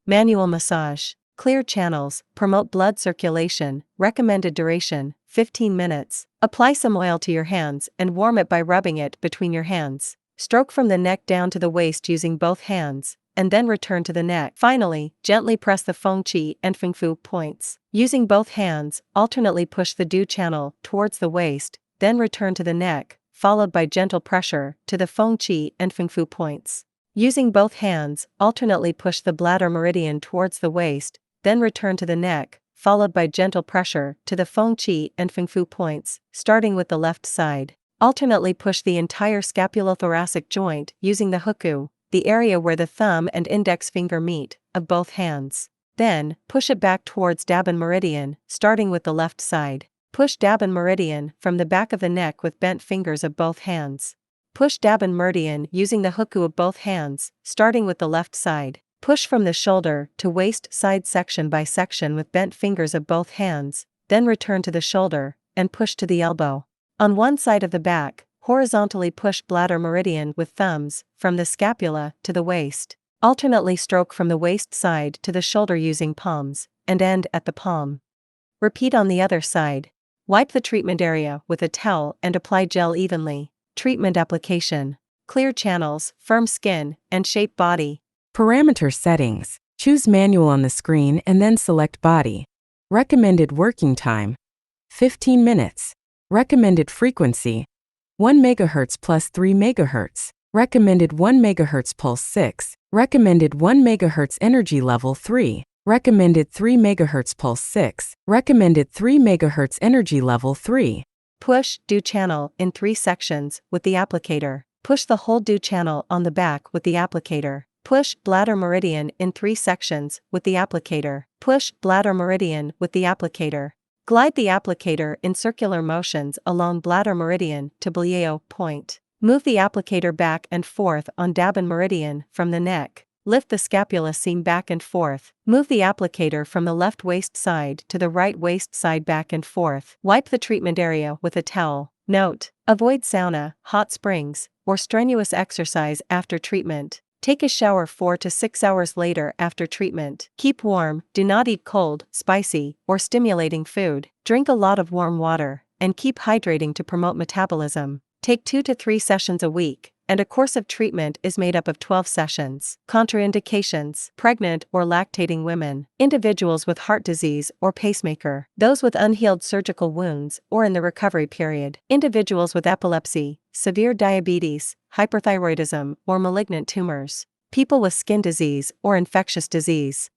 Manual massage. Clear channels, promote blood circulation, recommended duration, 15 minutes. Apply some oil to your hands and warm it by rubbing it between your hands. Stroke from the neck down to the waist using both hands, and then return to the neck. Finally, gently press the Feng Qi and Feng Fu points. Using both hands, alternately push the Du channel towards the waist, then return to the neck, followed by gentle pressure to the Feng Qi and Feng Fu points. Using both hands, alternately push the bladder meridian towards the waist, then return to the neck, followed by gentle pressure to the Feng Qi and Feng Fu points, starting with the left side. Alternately push the entire scapulothoracic joint using the huku, the area where the thumb and index finger meet, of both hands. Then, push it back towards Dabin meridian, starting with the left side. Push Dabin meridian from the back of the neck with bent fingers of both hands. Push Dabin meridian using the huku of both hands, starting with the left side. Push from the shoulder to waist side section by section with bent fingers of both hands, then return to the shoulder, and push to the elbow. On one side of the back, horizontally push bladder meridian with thumbs, from the scapula to the waist. Alternately stroke from the waist side to the shoulder using palms, and end at the palm. Repeat on the other side. Wipe the treatment area with a towel and apply gel evenly. Treatment application. Clear channels, firm skin, and shape body. Parameter settings. Choose manual on the screen and then select body. Recommended working time: 15 minutes. Recommended frequency: 1 MHz plus 3 MHz. Recommended 1 MHz pulse 6. Recommended 1 MHz energy level 3. Recommended 3 MHz pulse 6. Recommended 3 MHz energy level 3. Push Du channel in 3 sections with the applicator. Push the whole Du channel on the back with the applicator. Push bladder meridian in 3 sections with the applicator. Push bladder meridian with the applicator. Glide the applicator in circular motions along bladder meridian to Blieo point. Move the applicator back and forth on Dabin meridian from the neck. Lift the scapula seam back and forth. Move the applicator from the left waist side to the right waist side back and forth. Wipe the treatment area with a towel. Note: avoid sauna, hot springs, or strenuous exercise after treatment. Take a shower 4 to 6 hours later after treatment. Keep warm, do not eat cold, spicy, or stimulating food. Drink a lot of warm water, and keep hydrating to promote metabolism. Take 2 to 3 sessions a week, and a course of treatment is made up of 12 sessions. Contraindications: pregnant or lactating women, individuals with heart disease or pacemaker, those with unhealed surgical wounds or in the recovery period, individuals with epilepsy, severe diabetes, hyperthyroidism, or malignant tumors, people with skin disease or infectious disease.